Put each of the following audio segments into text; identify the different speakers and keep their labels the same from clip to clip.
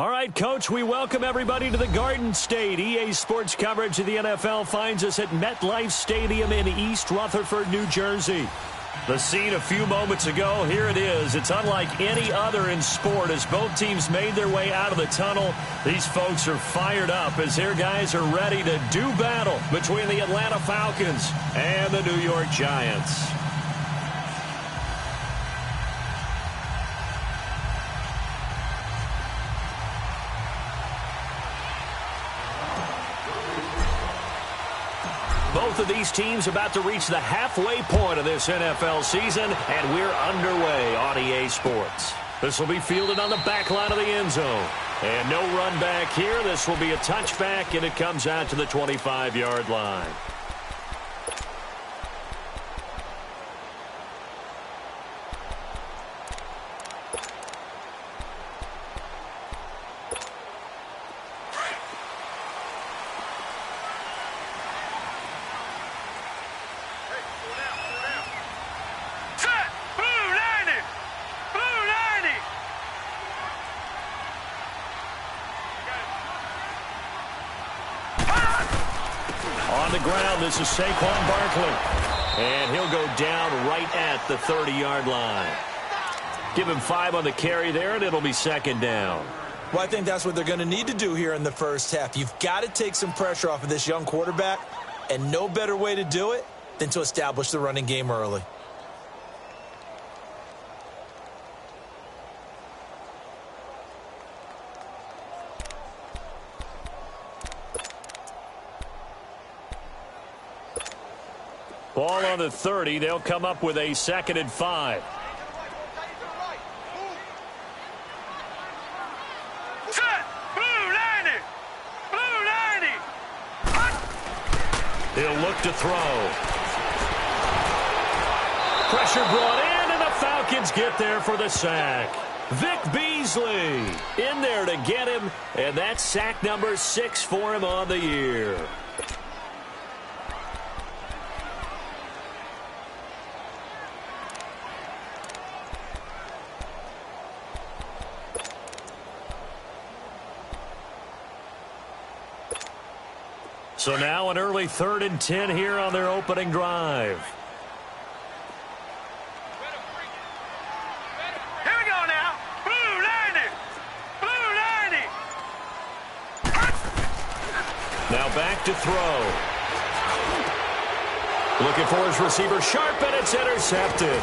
Speaker 1: All right, Coach, we welcome everybody to the Garden State. EA Sports coverage of the NFL finds us at MetLife Stadium in East Rutherford, New Jersey. The scene a few moments ago, here it is. It's unlike any other in sport as both teams made their way out of the tunnel. These folks are fired up as their guys are ready to do battle between the Atlanta Falcons and the New York Giants. Both of these teams about to reach the halfway point of this NFL season, and we're underway on EA Sports. This will be fielded on the back line of the end zone. And no run back here. This will be a touchback, and it comes out to the 25-yard line. On the ground, this is Saquon Barkley. And he'll go down right at the 30-yard line. Give him 5 on the carry there, and it'll be second down.
Speaker 2: Well, I think that's what they're going to need to do here in the first half. You've got to take some pressure off of this young quarterback, and no better way to do it than to establish the running game early.
Speaker 1: Ball on the 30. They'll come up with a 2nd and 5. He'll look to throw. Pressure brought in, and the Falcons get there for the sack. Vic Beasley in there to get him, and that's sack number 6 for him on the year. So now an early 3rd and 10 here on their opening drive.
Speaker 3: Here we go now. Blue 90. Blue 90.
Speaker 1: Now back to throw. Looking for his receiver sharp, and it's intercepted.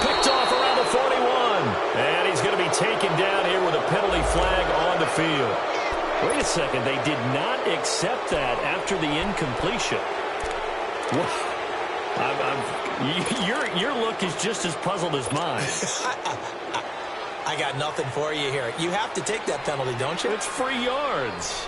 Speaker 1: Picked off around the 41. And he's going to be taken down here with a penalty flag on the field. Wait a second, they did not accept that after the incompletion. Your look is just as puzzled as mine.
Speaker 2: I got nothing for you here. You have to take that penalty, don't you?
Speaker 1: It's free yards.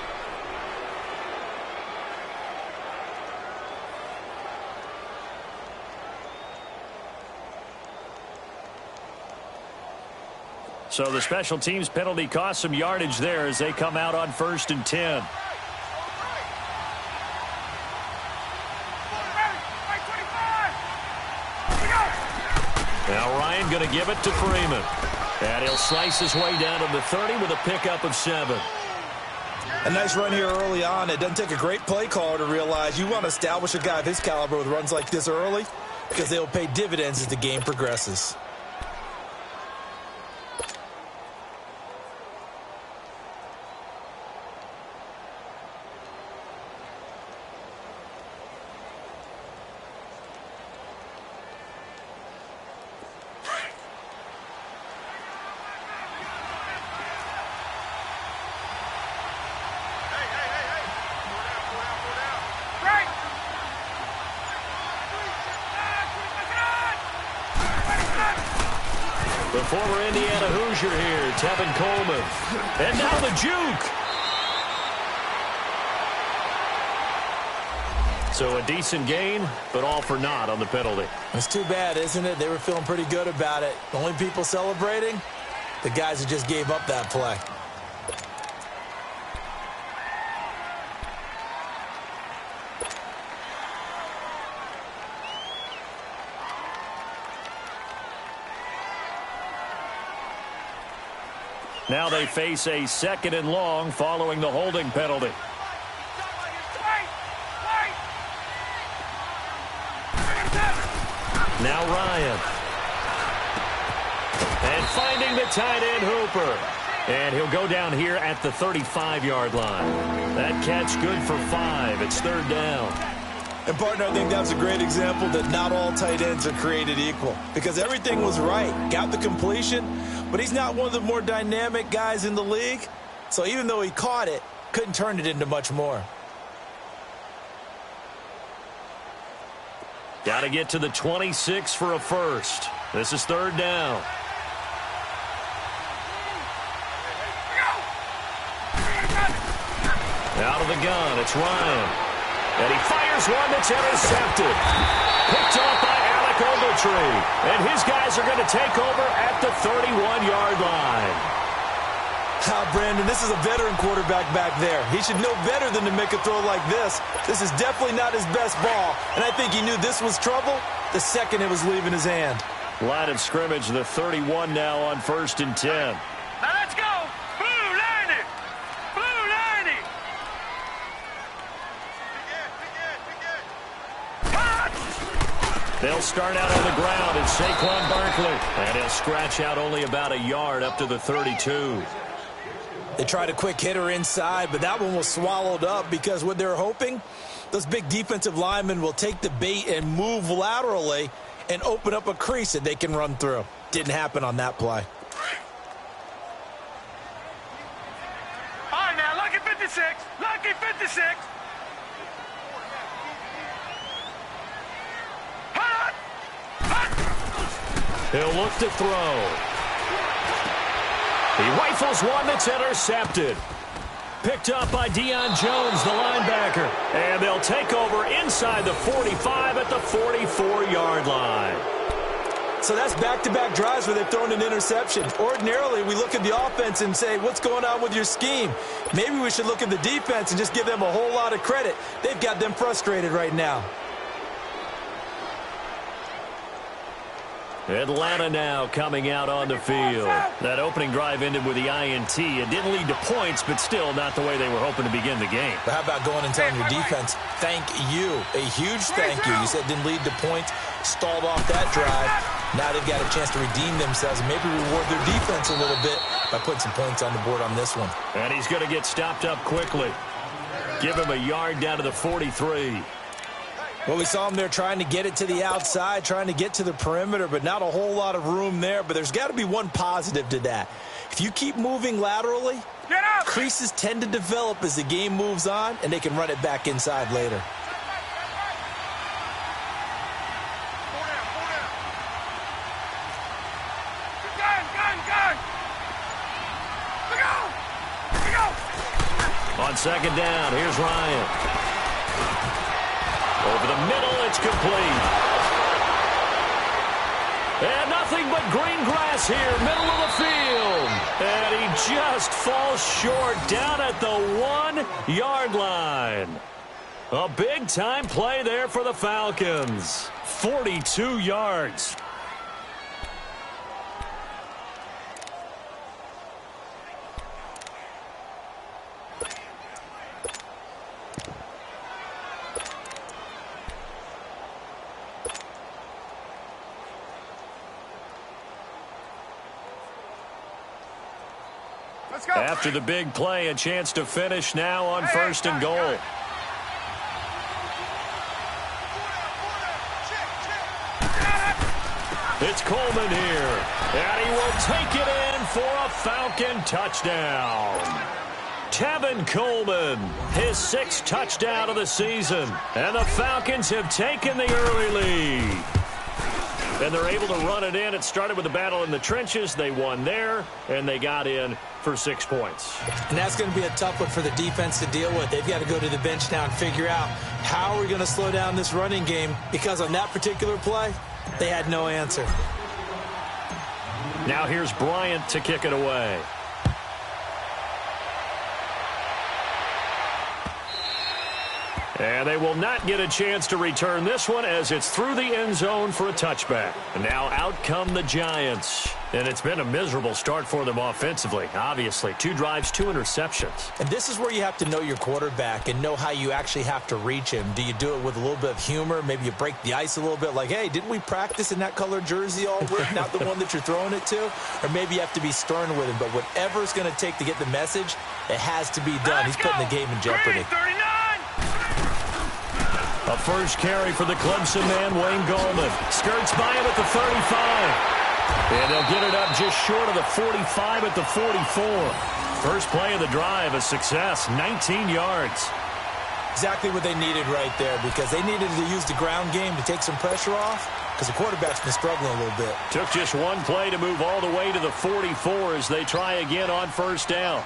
Speaker 1: So the special teams penalty cost some yardage there as they come out on 1st and 10. Now Ryan going to give it to Freeman. And he'll slice his way down to the 30 with a pickup of 7.
Speaker 2: A nice run here early on. It doesn't take a great play caller to realize you want to establish a guy of his caliber with runs like this early because they will pay dividends as the game progresses.
Speaker 1: The former Indiana Hoosier here, Tevin Coleman. And now the juke. So a decent gain, but all for naught on the penalty.
Speaker 2: It's too bad, isn't it? They were feeling pretty good about it. The only people celebrating, the guys who just gave up that play.
Speaker 1: Now they face a 2nd and long following the holding penalty. Now Ryan. And finding the tight end Hooper. And he'll go down here at the 35-yard line. That catch good for 5. It's 3rd down.
Speaker 2: And, partner, I think that's a great example that not all tight ends are created equal. Because everything was right. Got the completion, but he's not one of the more dynamic guys in the league. So even though he caught it, couldn't turn it into much more.
Speaker 1: Got to get to the 26 for a first. This is 3rd down. Out of the gun, it's Ryan. And he fires one that's intercepted. Picked off by Alec Ogletree. And his guys are going to take over at the 31-yard line.
Speaker 2: Brandon, this is a veteran quarterback back there. He should know better than to make a throw like this. This is definitely not his best ball. And I think he knew this was trouble the second it was leaving his hand.
Speaker 1: Line of scrimmage, the 31 now on 1st and 10.
Speaker 3: Now let's go. Blue 90. Blue 90.
Speaker 1: They'll start out on the ground at Saquon Barkley. And he'll scratch out only about a yard up to the 32.
Speaker 2: They tried a quick hitter inside, but that one was swallowed up because what they're hoping, those big defensive linemen will take the bait and move laterally and open up a crease that they can run through. Didn't happen on that play.
Speaker 3: All right, now, lucky 56. Lucky 56.
Speaker 1: He'll look to throw. He rifles one that's intercepted. Picked up by Deion Jones, the linebacker. And they'll take over inside the 45 at the 44-yard line.
Speaker 2: So that's back-to-back drives where they've thrown an interception. Ordinarily, we look at the offense and say, what's going on with your scheme? Maybe we should look at the defense and just give them a whole lot of credit. They've got them frustrated right now.
Speaker 1: Atlanta now coming out on the field. That opening drive ended with the INT. It didn't lead to points, but still not the way they were hoping to begin the game.
Speaker 2: But how about going and telling your defense, thank you, a huge thank you. You said didn't lead to points, stalled off that drive. Now they've got a chance to redeem themselves and maybe reward their defense a little bit by putting some points on the board on this one.
Speaker 1: And he's going to get stopped up quickly. Give him a yard down to the 43.
Speaker 2: Well, we saw him there trying to get it to the outside, trying to get to the perimeter, but not a whole lot of room there. But there's got to be one positive to that. If you keep moving laterally, creases tend to develop as the game moves on, and they can run it back inside later.
Speaker 1: On 2nd down, here's Ryan. Over the middle, it's complete. And nothing but green grass here, middle of the field. And he just falls short down at the 1-yard line. A big-time play there for the Falcons. 42 yards. After the big play, a chance to finish now on 1st and goal. It's Coleman here, and he will take it in for a Falcon touchdown. Tevin Coleman, his 6th touchdown of the season, and the Falcons have taken the early lead. And they're able to run it in. It started with a battle in the trenches. They won there, and they got in for 6 points.
Speaker 2: And that's going to be a tough one for the defense to deal with. They've got to go to the bench now and figure out how are we going to slow down this running game, because on that particular play, they had no answer.
Speaker 1: Now here's Bryant to kick it away. And they will not get a chance to return this one as it's through the end zone for a touchback. And now out come the Giants. And it's been a miserable start for them offensively, obviously. 2 drives, 2 interceptions.
Speaker 2: And this is where you have to know your quarterback and know how you actually have to reach him. Do you do it with a little bit of humor? Maybe you break the ice a little bit like, hey, didn't we practice in that colored jersey all week, not the one that you're throwing it to? Or maybe you have to be stern with him. But whatever it's going to take to get the message, it has to be done. He's putting the game in jeopardy.
Speaker 3: Green, 39!
Speaker 1: A first carry for the Clemson man, Wayne Gallman. Skirts by him at the 35. And they'll get it up just short of the 45 at the 44. First play of the drive, a success, 19 yards.
Speaker 2: Exactly what they needed right there, because they needed to use the ground game to take some pressure off, because the quarterback's been struggling a little bit.
Speaker 1: Took just one play to move all the way to the 44 as they try again on first down.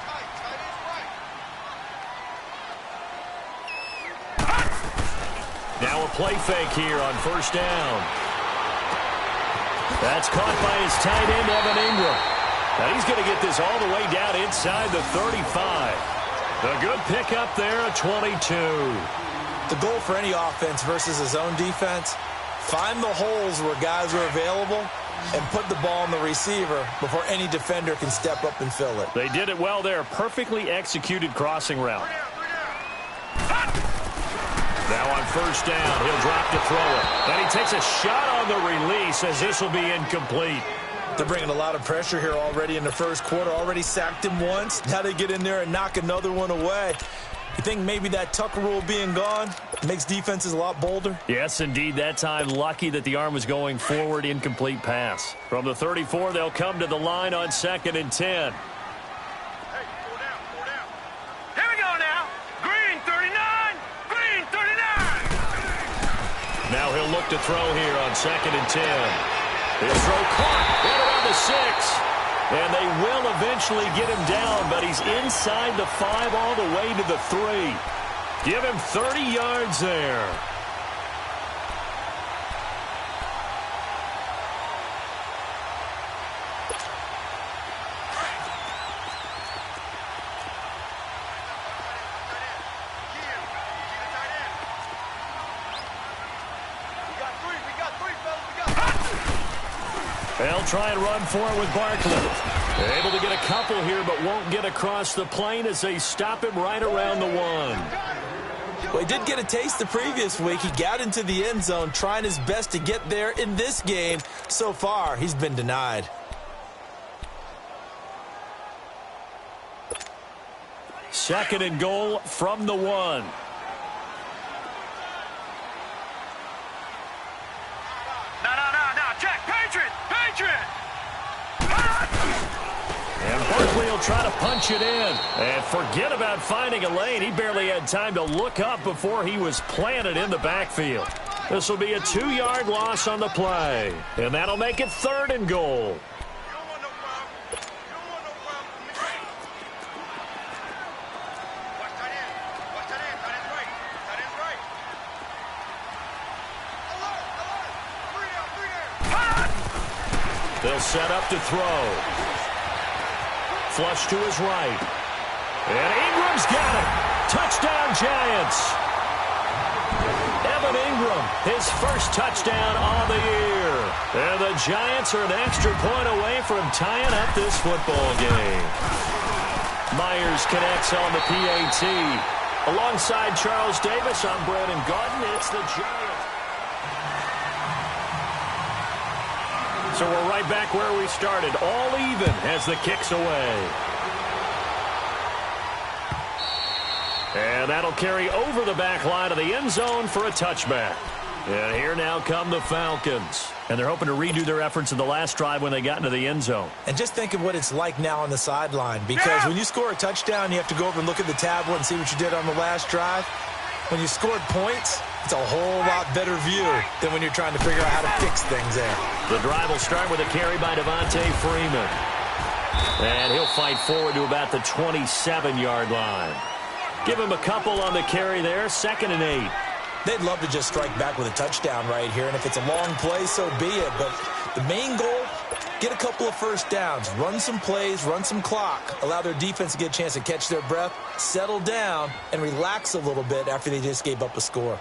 Speaker 1: Now a play fake here on first down. That's caught by his tight end, Evan Ingram. Now he's going to get this all the way down inside the 35. A good pickup there, a 22.
Speaker 2: The goal for any offense versus a zone defense, find the holes where guys are available and put the ball on the receiver before any defender can step up and fill it.
Speaker 1: They did it well there. Perfectly executed crossing route. Now on first down, he'll drop to throw it. And he takes a shot on the release as this will be incomplete.
Speaker 2: They're bringing a lot of pressure here already in the first quarter. Already sacked him once. Now they get in there and knock another one away. You think maybe that Tucker rule being gone makes defenses a lot bolder?
Speaker 1: Yes, indeed. That time, lucky that the arm was going forward. Incomplete pass. From the 34, they'll come to the line on 2nd and 10. Now he'll look to throw here on 2nd and 10. His throw caught right around the 6. And they will eventually get him down, but he's inside the 5 all the way to the 3. Give him 30 yards there. They'll try and run for it with Barkley. Able to get a couple here, but won't get across the plane as they stop him right around the 1.
Speaker 2: Well, he did get a taste the previous week. He got into the end zone trying his best to get there in this game. So far, he's been denied.
Speaker 1: Second and goal from the 1. And Barkley will try to punch it in. And forget about finding a lane. He barely had time to look up before he was planted in the backfield. This will be a 2-yard loss on the play. And that'll make it 3rd and goal. They'll set up to throw. Flush to his right. And Ingram's got it. Touchdown, Giants. Evan Ingram, his first touchdown on the year. And the Giants are an extra point away from tying up this football game. Myers connects on the PAT. Alongside Charles Davis, I'm Brandon Garden. It's the Giants. So we're right back where we started. All even as the kick's away. And that'll carry over the back line of the end zone for a touchback. And here now come the Falcons. And they're hoping to redo their efforts in the last drive when they got into the end zone.
Speaker 2: And just think of what it's like now on the sideline. Because when you score a touchdown, you have to go over and look at the tablet and see what you did on the last drive. When you scored points, it's a whole lot better view than when you're trying to figure out how to fix things there.
Speaker 1: The drive will start with a carry by Devontae Freeman. And he'll fight forward to about the 27-yard line. Give him a couple on the carry there, 2nd and 8.
Speaker 2: They'd love to just strike back with a touchdown right here, and if it's a long play, so be it. But the main goal get a couple of first downs, run some plays, run some clock, allow their defense to get a chance to catch their breath, settle down, and relax a little bit after they just gave up a score.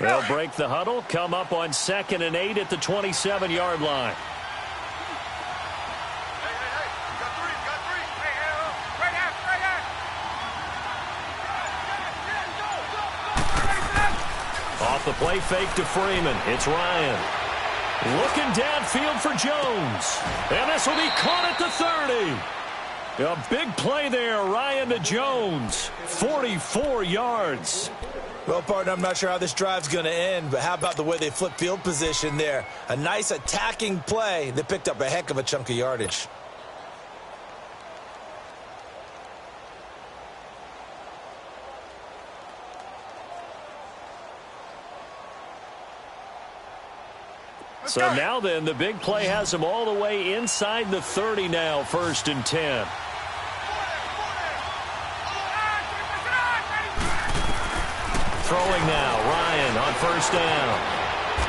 Speaker 1: They'll break the huddle, come up on 2nd and 8 at the 27-yard line. Off the play fake to Freeman. It's Ryan. Looking downfield for Jones. And this will be caught at the 30. A big play there, Ryan to Jones. 44 yards.
Speaker 2: Well, partner, I'm not sure how this drive's going to end, but how about the way they flip field position there? A nice attacking play that picked up a heck of a chunk of yardage.
Speaker 1: So now then, the big play has them all the way inside the 30 now, 1st and 10. Throwing now, Ryan on 1st down.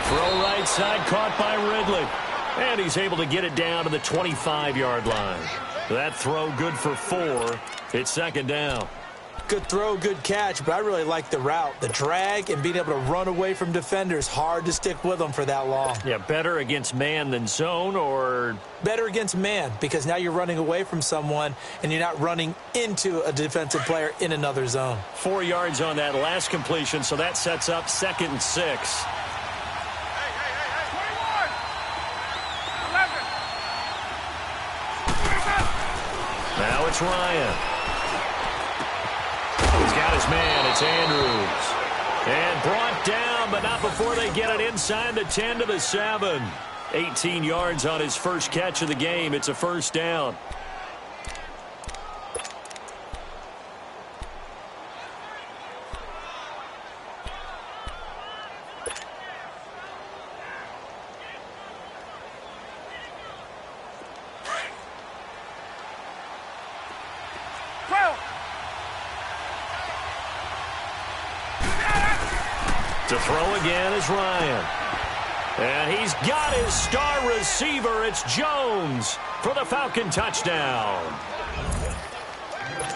Speaker 1: Throw right side, caught by Ridley. And he's able to get it down to the 25-yard line. That throw good for 4. It's 2nd down.
Speaker 2: Good throw, good catch, but I really like the route. The drag and being able to run away from defenders. Hard to stick with them for that long.
Speaker 1: Yeah, better against man than zone, or?
Speaker 2: Better against man, because now you're running away from someone and you're not running into a defensive player in another zone.
Speaker 1: 4 yards on that last completion, so that sets up 2nd and 6. Now it's Ryan. He's got his man. It's Andrews. And brought down, but not before they get it inside the 10 to the 7. 18 yards on his first catch of the game. It's a 1st down. To throw again is Ryan. And he's got his star receiver. It's Jones for the Falcon touchdown.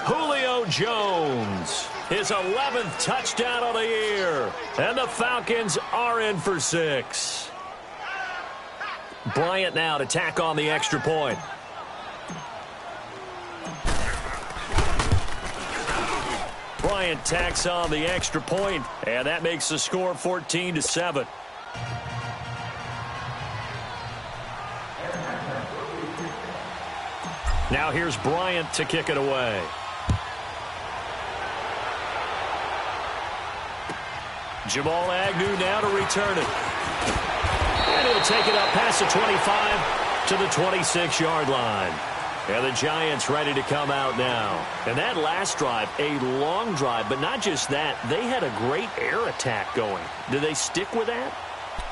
Speaker 1: Julio Jones, his 11th touchdown of the year. And the Falcons are in for 6. Bryant now to tack on the extra point. Bryant tacks on the extra point, and that makes the score 14-7. Now here's Bryant to kick it away. Jamal Agnew now to return it. And he'll take it up past the 25 to the 26-yard line. And the Giants ready to come out now. And that last drive, a long drive, but not just that. They had a great air attack going. Do they stick with that?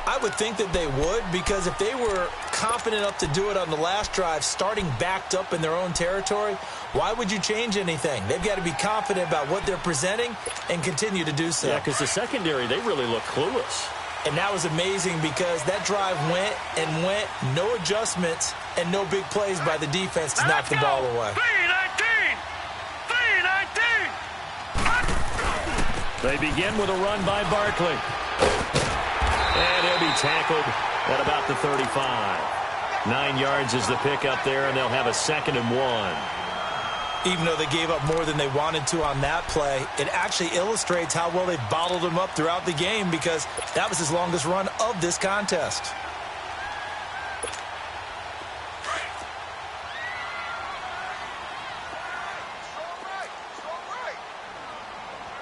Speaker 2: I would think that they would, because if they were confident enough to do it on the last drive, starting backed up in their own territory, why would you change anything? They've got to be confident about what they're presenting and continue to do so.
Speaker 1: Yeah, because the secondary, they really look clueless.
Speaker 2: And that was amazing because that drive went and went, no adjustments, and no big plays by the defense to knock the ball away.
Speaker 3: 3-19!
Speaker 1: They begin with a run by Barkley. And he'll be tackled at about the 35. 9 yards is the pickup there, and they'll have a 2nd and 1.
Speaker 2: Even though they gave up more than they wanted to on that play, it actually illustrates how well they bottled him up throughout the game, because that was his longest run of this contest.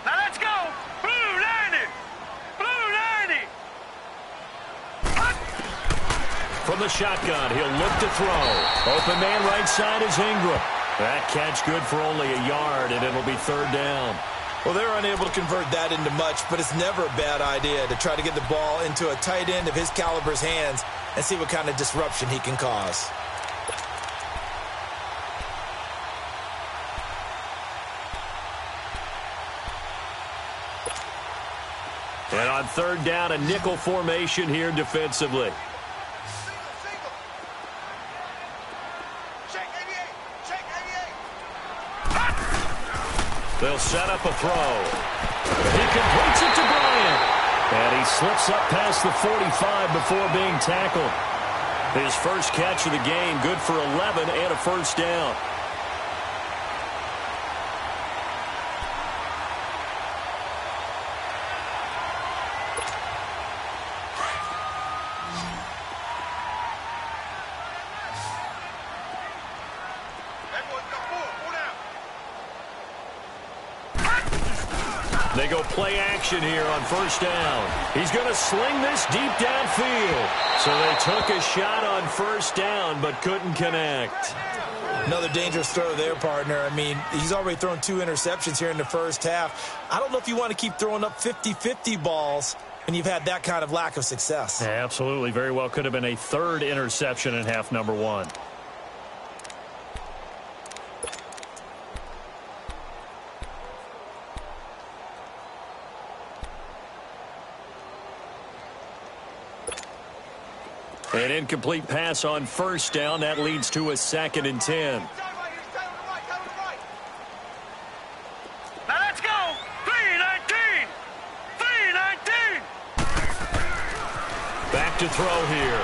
Speaker 3: Now let's go! Blue 90! Blue 90!
Speaker 1: From the shotgun, he'll look to throw. Open man right side is Ingram. That catch good for only a yard, and it'll be 3rd down.
Speaker 2: Well, they're unable to convert that into much, but it's never a bad idea to try to get the ball into a tight end of his caliber's hands and see what kind of disruption he can cause.
Speaker 1: And on third down, a nickel formation here defensively. They'll set up a throw. He completes it to Bryant. And he slips up past the 45 before being tackled. His first catch of the game, good for 11 and a first down. They go play action here on first down. He's going to sling this deep downfield. So they took a shot on first down but couldn't connect.
Speaker 2: Another dangerous throw there, partner. I mean, he's already thrown 2 interceptions here in the first half. I don't know if you want to keep throwing up 50-50 balls when you've had that kind of lack of success.
Speaker 1: Yeah, absolutely. Very well could have been a third interception in half number 1. An incomplete pass on first down. That leads to a 2nd and 10.
Speaker 3: Now let's go. 3-19. 3-19.
Speaker 1: Back to throw here.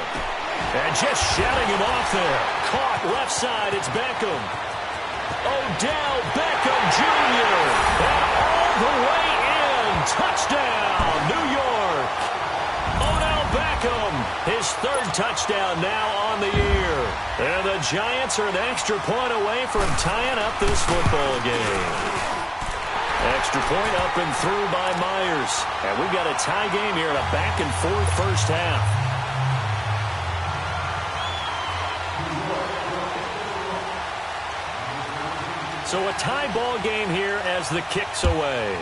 Speaker 1: And just shouting him off there. Caught left side. It's Beckham. Odell Beckham Jr. And all the way in. Touchdown, New York. Odell Beckham, his 3rd touchdown now on the year. And the Giants are an extra point away from tying up this football game. Extra point up and through by Myers. And we've got a tie game here in a back-and-forth first half. So a tie ball game here as the kick's away.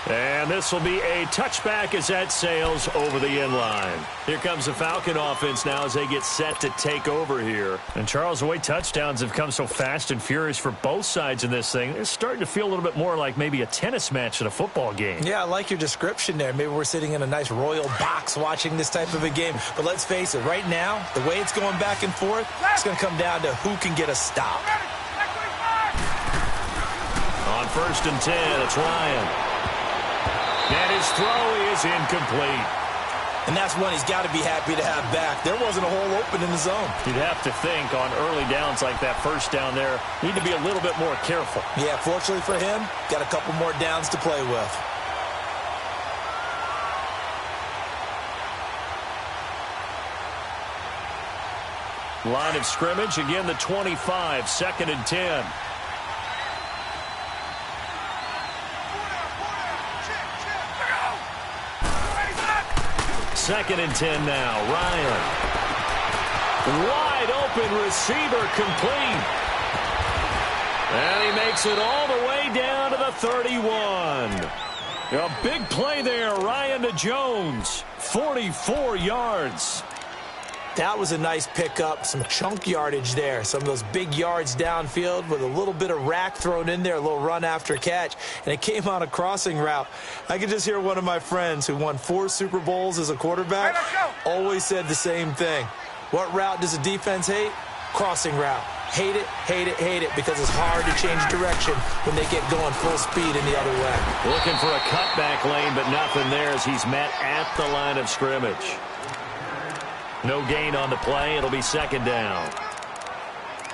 Speaker 1: And this will be a touchback as that sails over the end line. Here comes the Falcon offense now as they get set to take over here. And Charles, the way touchdowns have come so fast and furious for both sides in this thing, it's starting to feel a little bit more like maybe a tennis match at a football game.
Speaker 2: Yeah, I like your description there. Maybe we're sitting in a nice royal box watching this type of a game. But let's face it, right now, the way it's going back and forth, it's going to come down to who can get a stop.
Speaker 1: On 1st and 10, it's Ryan. And his throw is incomplete.
Speaker 2: And that's one he's got to be happy to have back. There wasn't a hole open in the zone.
Speaker 1: You'd have to think on early downs like that first down there, need to be a little bit more careful.
Speaker 2: Yeah, fortunately for him, got a couple more downs to play with.
Speaker 1: Line of scrimmage, again the 25, 2nd and 10. Second and 10 now. Ryan. Wide open receiver complete. And he makes it all the way down to the 31. A big play there. Ryan to Jones. 44 yards.
Speaker 2: That was a nice pickup, some chunk yardage there. Some of those big yards downfield with a little bit of rack thrown in there, a little run after catch. And it came on a crossing route. I could just hear one of my friends who won 4 Super Bowls as a quarterback always said the same thing. What route does a defense hate? Crossing route. Hate it, hate it, hate it, because it's hard to change direction when they get going full speed in the other way.
Speaker 1: Looking for a cutback lane, but nothing there as he's met at the line of scrimmage. No gain on the play. It'll be 2nd down.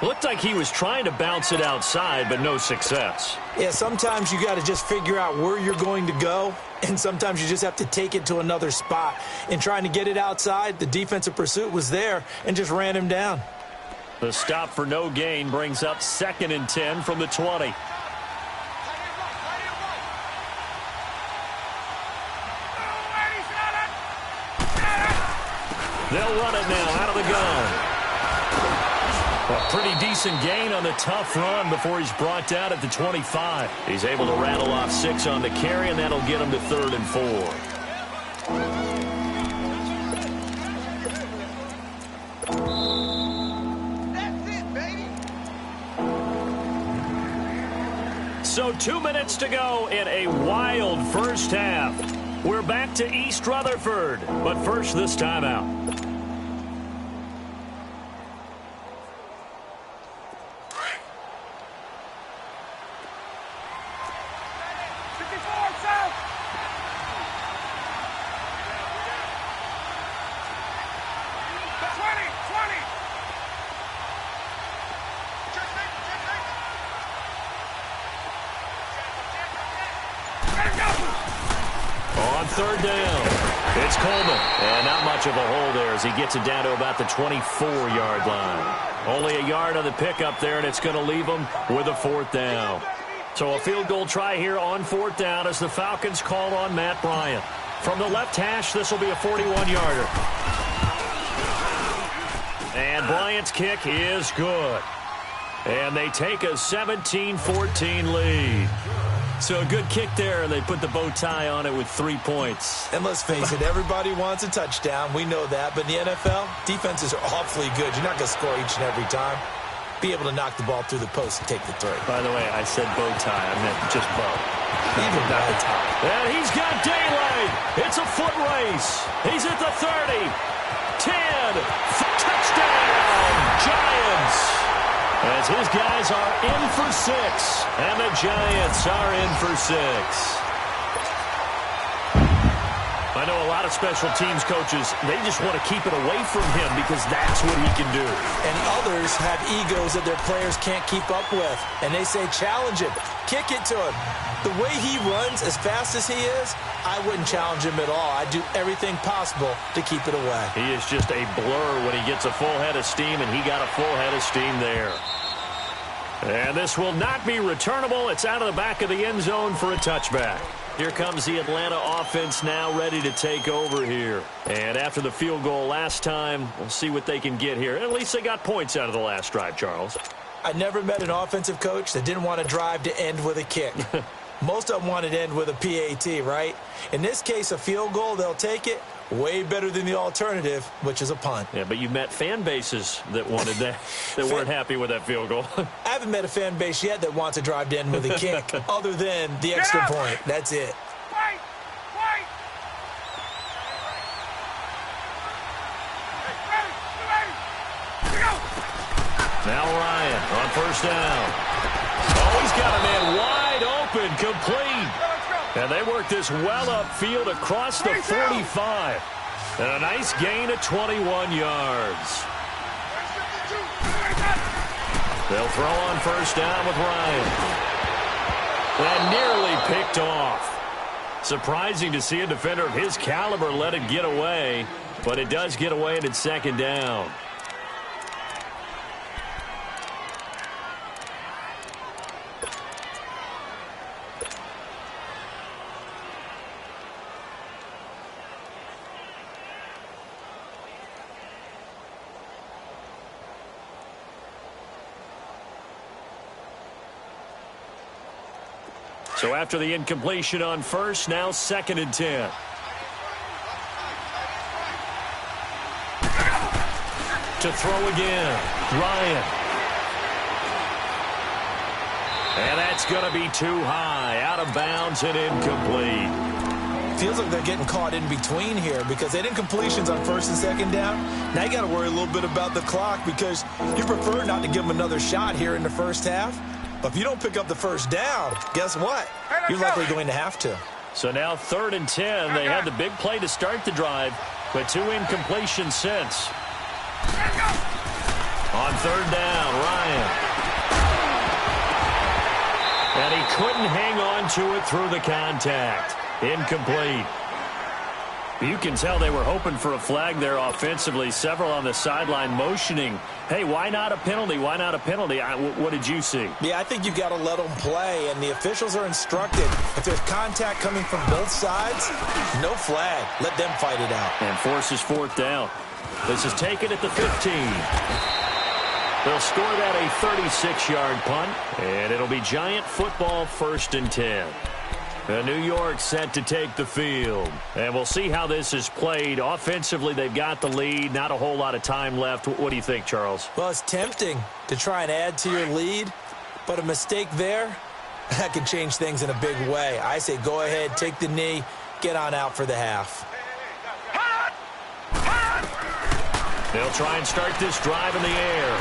Speaker 1: Looked like he was trying to bounce it outside, but no success.
Speaker 2: Yeah, sometimes you got to just figure out where you're going to go, and sometimes you just have to take it to another spot. In trying to get it outside, the defensive pursuit was there and just ran him down.
Speaker 1: The stop for no gain brings up 2nd and 10 from the 20. They'll run it now out of the gun. A pretty decent gain on the tough run before he's brought down at the 25. He's able to rattle off 6 on the carry, and that'll get him to 3rd and 4. So 2 minutes to go in a wild first half. We're back to East Rutherford, but first this timeout. On third down, it's Coleman. And not much of a hole there as he gets it down to about the 24-yard line. Only a yard on the pickup there, and it's going to leave him with a fourth down. So a field goal try here on fourth down as the Falcons call on Matt Bryant. From the left hash, this will be a 41-yarder. And Bryant's kick is good. And they take a 17-14 lead. So a good kick there, and they put the bow tie on it with 3 points.
Speaker 2: And let's face it, everybody wants a touchdown. We know that. But in the NFL, defenses are awfully good. You're not going to score each and every time. Be able to knock the ball through the post and take the three.
Speaker 1: By the way, I said bow tie. I meant just bow.
Speaker 2: Even not the tie.
Speaker 1: And he's got daylight. It's a foot race. He's at the 30. 10. Touchdown, Giants. As his guys are in for 6, and the Giants are in for 6. I know a lot of special teams coaches, they just want to keep it away from him because that's what he can do.
Speaker 2: And others have egos that their players can't keep up with. And they say, challenge him, kick it to him. The way he runs as fast as he is, I wouldn't challenge him at all. I'd do everything possible to keep it away.
Speaker 1: He is just a blur when he gets a full head of steam, and he got a full head of steam there. And this will not be returnable. It's out of the back of the end zone for a touchback. Here comes the Atlanta offense now ready to take over here. And after the field goal last time, we'll see what they can get here. At least they got points out of the last drive, Charles.
Speaker 2: I never met an offensive coach that didn't want to drive to end with a kick. Most of them wanted to end with a PAT, right? In this case, a field goal, they'll take it. Way better than the alternative, which is a punt.
Speaker 1: Yeah, but you met fan bases that wanted that, that weren't happy with that field goal.
Speaker 2: I haven't met a fan base yet that wants to drive to end with a kick, other than the extra point. That's it.
Speaker 3: Wait! Wait! Ready! Go!
Speaker 1: Now Ryan on first down. Oh, he's got a man wide open, complete. And they work this well upfield across the 45. And a nice gain of 21 yards. They'll throw on first down with Ryan. And nearly picked off. Surprising to see a defender of his caliber let it get away. But it does get away, and it's second down. So after the incompletion on first, now 2nd and 10. To throw again, Ryan. And that's going to be too high, out of bounds and incomplete.
Speaker 2: Feels like they're getting caught in between here because they had incompletions on first and second down. Now you got to worry a little bit about the clock because you prefer not to give them another shot here in the first half. But if you don't pick up the first down, guess what? You're likely going to have to.
Speaker 1: So now 3rd and 10. They had the big play to start the drive, but 2 incompletions since. On 3rd down, Ryan. And he couldn't hang on to it through the contact. Incomplete. You can tell they were hoping for a flag there offensively. Several on the sideline motioning, hey, why not a penalty? Why not a penalty? What did you see?
Speaker 2: Yeah, I think you've got to let them play, and the officials are instructed. If there's contact coming from both sides, no flag. Let them fight it out.
Speaker 1: And forces 4th down. This is taken at the 15. They'll score that a 36-yard punt, and it'll be Giant football 1st and 10. New York set to take the field. And we'll see how this is played. Offensively, they've got the lead. Not a whole lot of time left. What do you think, Charles?
Speaker 2: Well, it's tempting to try and add to your lead, but a mistake there That can change things in a big way. I say go ahead, take the knee, get on out for the half.
Speaker 1: They'll try and start this drive in the air.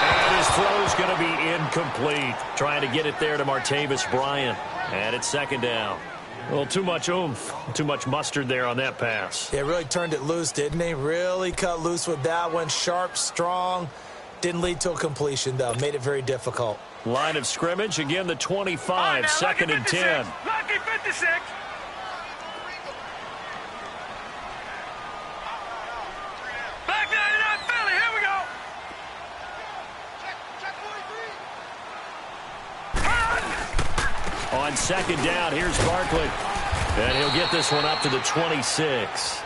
Speaker 1: And his throw's going to be incomplete. Trying to get it there to Martavis Bryant. And it's second down. A little too much oomph, too much mustard there on that pass.
Speaker 2: Yeah, really turned it loose, didn't he? Really cut loose with that one. Sharp, strong. Didn't lead to a completion, though. Made it very difficult.
Speaker 1: Line of scrimmage, again the 25, second and 10.
Speaker 3: Lucky 56. Back 99 Philly, here we go.
Speaker 1: On second down, here's Barkley. And he'll get this one up to the 26.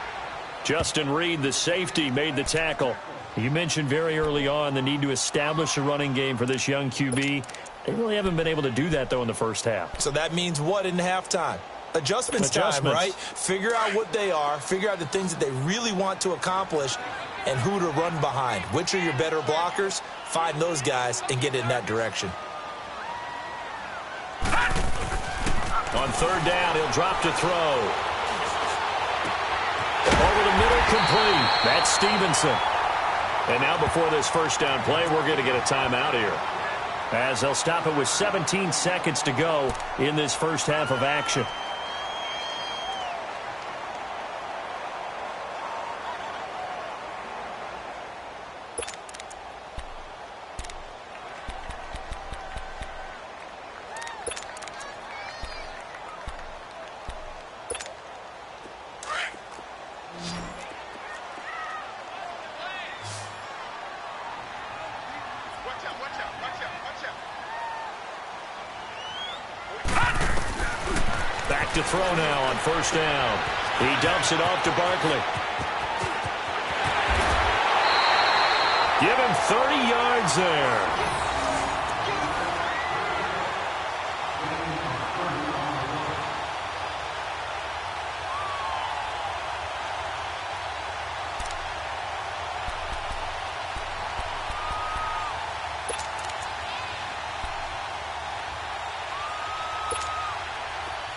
Speaker 1: Justin Reed, the safety, made the tackle. You mentioned very early on the need to establish a running game for this young QB. They really haven't been able to do that, though, in the first half.
Speaker 2: So that means what in halftime? Adjustments time, right? Figure out what they are, figure out the things that they really want to accomplish, and who to run behind. Which are your better blockers? Find those guys and get in that direction.
Speaker 1: On third down, he'll drop to throw. Over the middle, complete. That's Stevenson. And now before this first down play, we're going to get a timeout here, as they'll stop it with 17 seconds to go in this first half of action. To throw now on first down. He dumps it off to Barkley. Give him 30 yards there.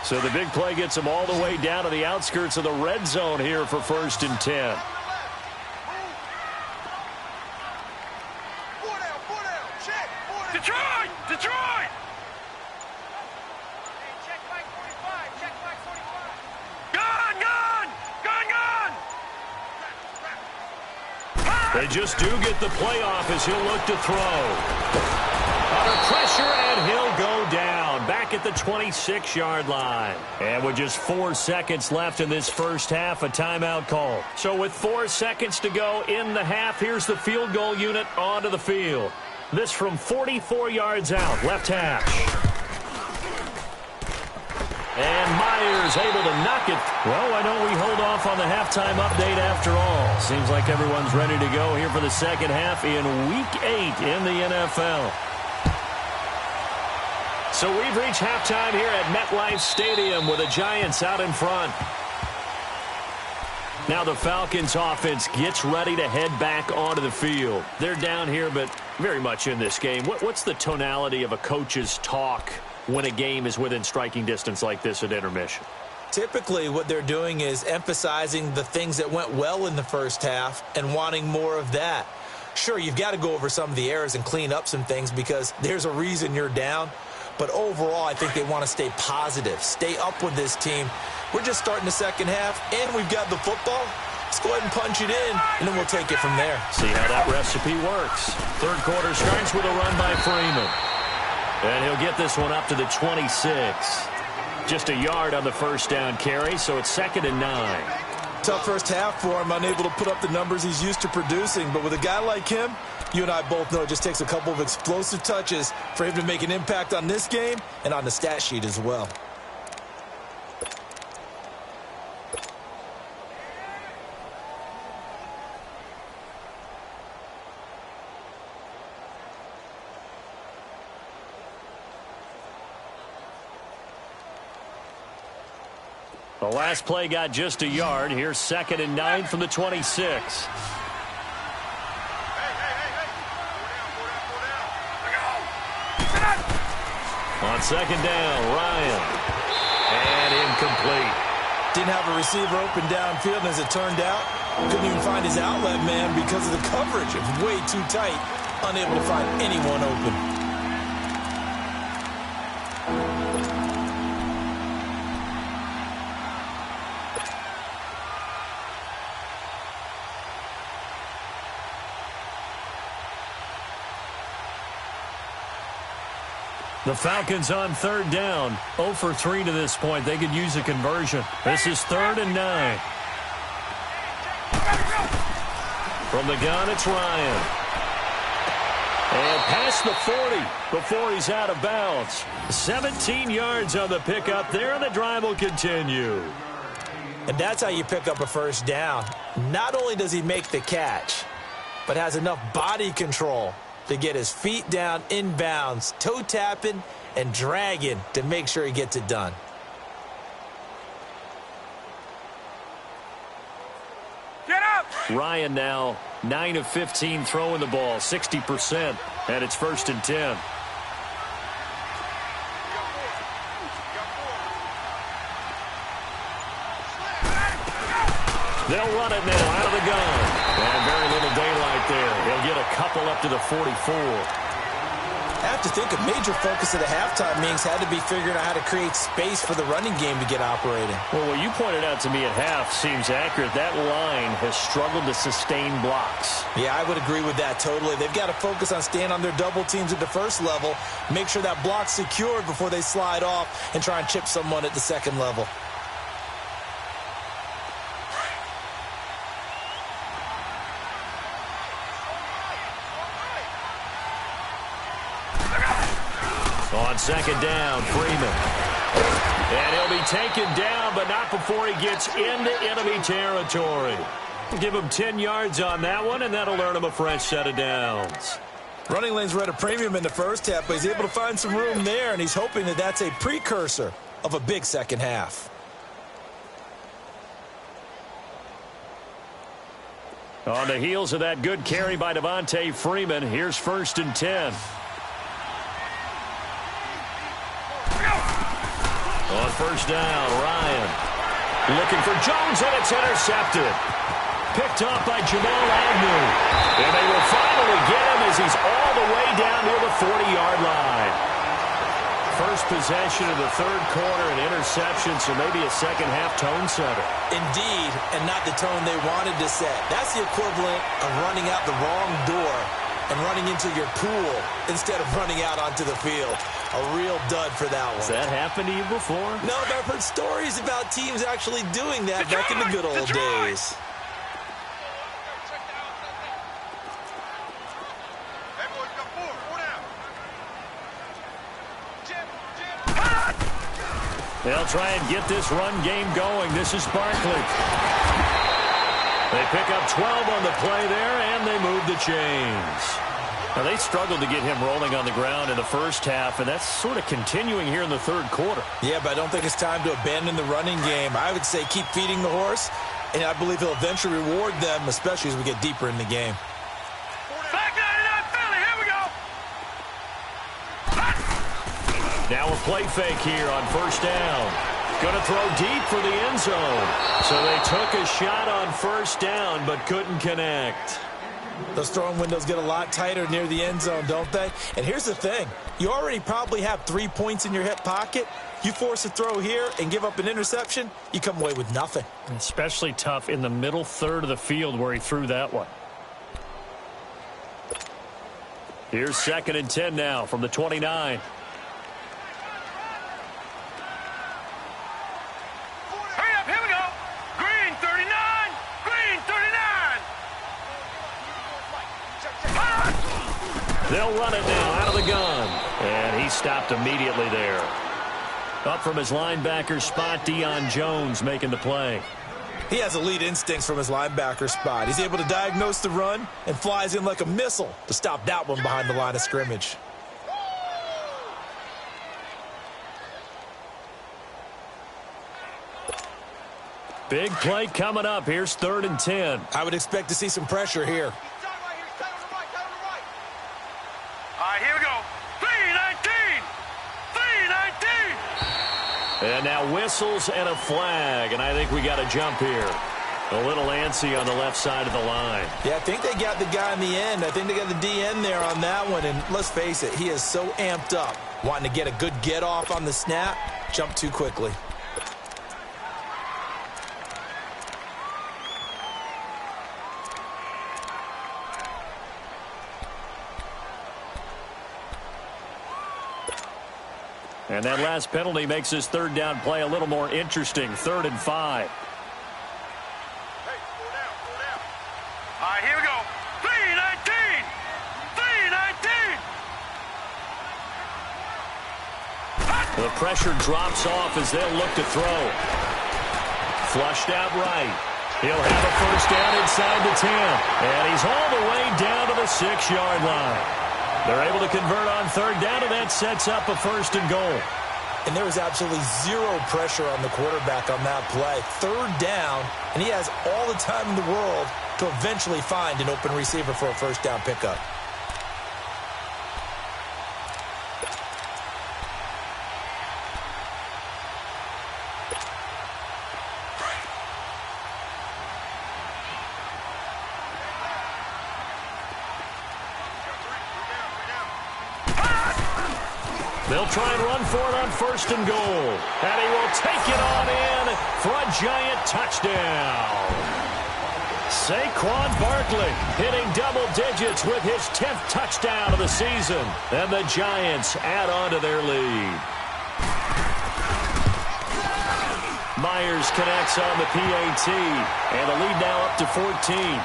Speaker 1: So the big play gets him all the way down to the outskirts of the red zone here for first and 10.
Speaker 3: Detroit! Detroit!
Speaker 1: They just do get the play off as he'll look to throw. Under pressure, and he'll go down. Back at the 26-yard line. And with just 4 seconds left in this first half, a timeout call. So with 4 seconds to go in the half, here's the field goal unit onto the field. This from 44 yards out, left hash. And Myers able to knock it. Well, why don't we hold off on the halftime update after all? Seems like everyone's ready to go here for the second half in Week 8 in the NFL. So we've reached halftime here at MetLife Stadium with the Giants out in front. Now the Falcons offense gets ready to head back onto the field. They're down here, but very much in this game. What's the tonality of a coach's talk when a game is within striking distance like this at intermission?
Speaker 2: Typically, what they're doing is emphasizing the things that went well in the first half and wanting more of that. Sure, you've got to go over some of the errors and clean up some things because there's a reason you're down. But overall, I think they want to stay positive, stay up with this team. We're just starting the second half, and we've got the football. Let's go ahead and punch it in, and then we'll take it from there.
Speaker 1: See how that recipe works. Third quarter starts with a run by Freeman. And he'll get this one up to the 26. Just a yard on the first down carry, so it's 2nd and 9.
Speaker 2: Tough first half for him, unable to put up the numbers he's used to producing. But with a guy like him, you and I both know it just takes a couple of explosive touches for him to make an impact on this game and on the stat sheet as well.
Speaker 1: The last play got just a yard. Here's 2nd and 9 from the 26. On second down, Ryan. And incomplete.
Speaker 2: Didn't have a receiver open downfield, and as it turned out, couldn't even find his outlet man because of the coverage. It was way too tight, unable to find anyone open.
Speaker 1: The Falcons on third down, 0 for 3 to this point. They could use a conversion. This is 3rd and 9. From the gun, it's Ryan. And past the 40 before he's out of bounds. 17 yards on the pickup there, and the drive will continue.
Speaker 2: And that's how you pick up a first down. Not only does he make the catch, but has enough body control to get his feet down inbounds, toe tapping and dragging to make sure he gets it done.
Speaker 3: Get up!
Speaker 1: Ryan now 9 of 15 throwing the ball, 60%, and it's 1st and 10. They'll run it now out of the gun. And very little daylight there. He'll get a couple up to the 44.
Speaker 2: I have to think a major focus of the halftime meetings had to be figuring out how to create space for the running game to get operating.
Speaker 1: Well, what you pointed out to me at half seems accurate. That line has struggled to sustain blocks.
Speaker 2: Yeah, I would agree with that totally. They've got to focus on staying on their double teams at the first level, make sure that block's secured before they slide off and try and chip someone at the second level.
Speaker 1: On second down, Freeman. And he'll be taken down, but not before he gets into enemy territory. Give him 10 yards on that one, and that'll earn him a fresh set of downs.
Speaker 2: Running lanes were at a premium in the first half, but he's able to find some room there, and he's hoping that that's a precursor of a big second half.
Speaker 1: On the heels of that good carry by Devontae Freeman, here's 1st and 10. On first down, Ryan. Looking for Jones, and it's intercepted. Picked off by Jamal Agnew. And they will finally get him as he's all the way down near the 40-yard line. First possession of the third quarter, an interception, so maybe a second-half tone setter.
Speaker 2: Indeed, and not the tone they wanted to set. That's the equivalent of running out the wrong door and running into your pool instead of running out onto the field. A real dud for that one.
Speaker 1: Has that happened to you before?
Speaker 2: No, but I've heard stories about teams actually doing that back in the good old days.
Speaker 1: They'll try and get this run game going. This is Barkley. They pick up 12 on the play there, and they move the chains. Now, they struggled to get him rolling on the ground in the first half, and that's sort of continuing here in the third quarter.
Speaker 2: Yeah, but I don't think it's time to abandon the running game. I would say keep feeding the horse, and I believe he'll eventually reward them, especially as we get deeper in the game.
Speaker 3: Back 99 Philly, here we go.
Speaker 1: Now a play fake here on first down. Going to throw deep for the end zone. So they took a shot on first down, but couldn't connect.
Speaker 2: Those throwing windows get a lot tighter near the end zone, don't they? And here's the thing. You already probably have 3 points in your hip pocket. You force a throw here and give up an interception, you come away with nothing.
Speaker 1: Especially tough in the middle third of the field where he threw that one. Here's 2nd and 10 now from the 29.
Speaker 3: Hurry up, here we go. Green 39, green 39.
Speaker 1: They'll run it now out of the gun. And he stopped immediately there. Up from his linebacker spot, Deion Jones making the play.
Speaker 2: He has elite instincts from his linebacker spot. He's able to diagnose the run and flies in like a missile to stop that one behind the line of scrimmage.
Speaker 1: Big play coming up. Here's 3rd and 10.
Speaker 2: I would expect to see some pressure here.
Speaker 3: All right, here we go. 319,
Speaker 1: And now whistles and a flag, and I think we got a jump here. A little antsy on the left side of the line.
Speaker 2: Yeah, I think they got the guy in the end. I think they got the DN there on that one. And let's face it, he is so amped up, wanting to get a good get off on the snap, jump too quickly.
Speaker 1: And that last penalty makes his third down play a little more interesting. 3rd and 5.
Speaker 3: All right, here we go. 3-19. 3-19.
Speaker 1: The pressure drops off as they'll look to throw. Flushed out right. He'll have a first down inside the 10. And he's all the way down to the 6-yard line. They're able to convert on 3rd down, and that sets up a 1st and goal.
Speaker 2: And there was absolutely zero pressure on the quarterback on that play. 3rd down, and he has all the time in the world to eventually find an open receiver for a 1st down pickup.
Speaker 1: They'll try and run for it on 1st and goal. And he will take it on in for a giant touchdown. Saquon Barkley hitting double digits with his 10th touchdown of the season. And the Giants add on to their lead. Myers connects on the PAT. And the lead now up to 14.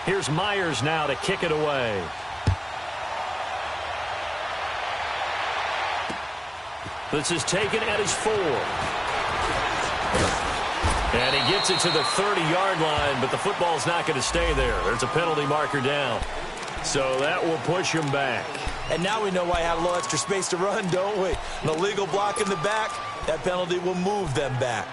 Speaker 1: Here's Myers now to kick it away. This is taken at his 4. And he gets it to the 30-yard line, but the football's not going to stay there. There's a penalty marker down. So that will push him back.
Speaker 2: And now we know why I had a little extra space to run, don't we? An illegal block in the back, that penalty will move them back.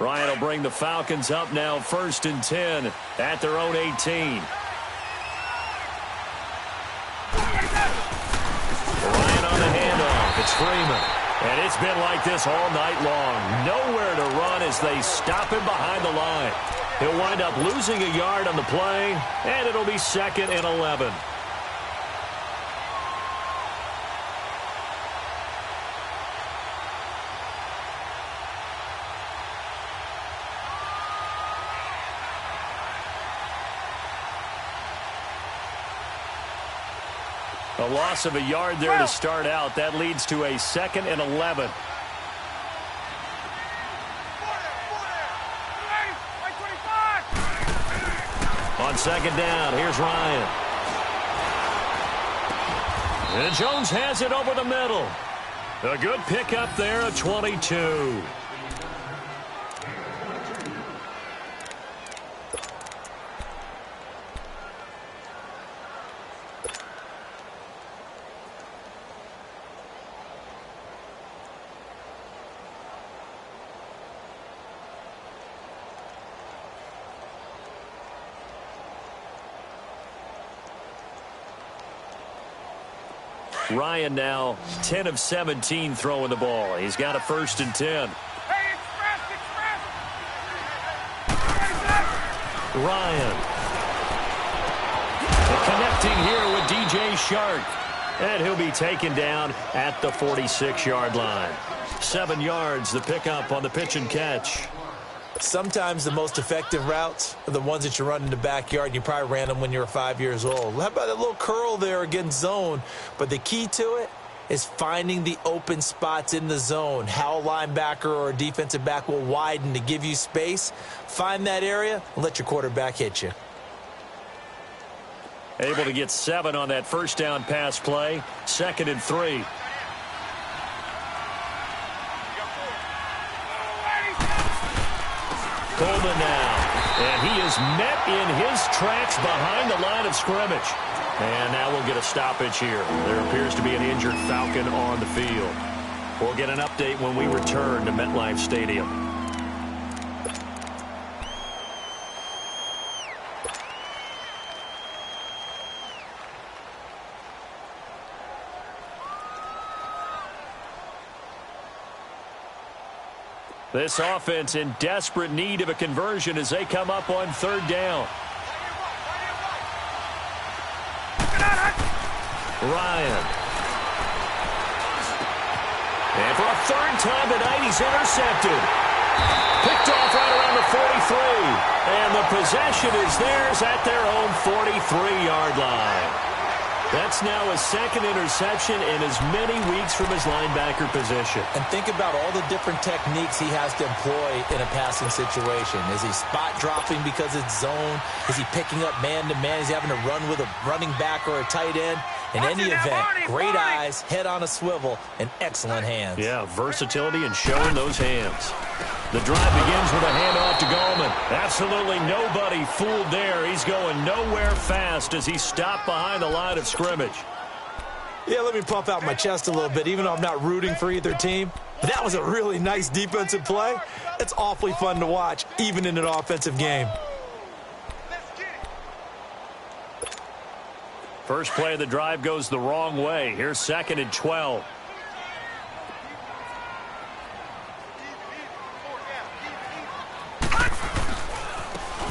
Speaker 1: Ryan will bring the Falcons up now 1st and 10 at their own 18. Ryan on the handoff. It's Freeman. And it's been like this all night long. Nowhere to run as they stop him behind the line. He'll wind up losing a yard on the play, and it'll be 2nd and 11. A loss of a yard there to start out. That leads to a 2nd and 11. On 2nd down, here's Ryan. And Jones has it over the middle. A good pickup there at 22. Ryan now 10 of 17 throwing the ball. He's got a 1st and 10. Ryan. Connecting here with DJ Shark. And he'll be taken down at the 46-yard line. 7 yards, the pickup on the pitch and catch.
Speaker 2: Sometimes the most effective routes are the ones that you run in the backyard. You probably ran them when you were 5 years old. How about that little curl there against zone? But the key to it, is finding the open spots in the zone. How a linebacker or a defensive back will widen to give you space. Find that area and let your quarterback hit you.
Speaker 1: Able to get 7 on that first down pass play. 2nd and 3. Coleman now. And he is met in his tracks behind the line of scrimmage. And now we'll get a stoppage here. There appears to be an injured Falcon on the field. We'll get an update when we return to MetLife Stadium. This offense in desperate need of a conversion as they come up on 3rd down. Ryan. And for a 3rd time tonight, he's intercepted. Picked off right around the 43. And the possession is theirs at their own 43-yard line. That's now his 2nd interception in as many weeks from his linebacker position.
Speaker 2: And think about all the different techniques he has to employ in a passing situation. Is he spot dropping because it's zone? Is he picking up man-to-man? Is he having to run with a running back or a tight end? In any event, great eyes, head on a swivel, and excellent hands.
Speaker 1: Yeah, versatility and showing those hands. The drive begins with a handoff to Gallman. Absolutely nobody fooled there. He's going nowhere fast as he stopped behind the line of scrimmage.
Speaker 2: Yeah, let me puff out my chest a little bit, even though I'm not rooting for either team. But that was a really nice defensive play. It's awfully fun to watch, even in an offensive game.
Speaker 1: First play of the drive goes the wrong way. Here's 2nd and 12.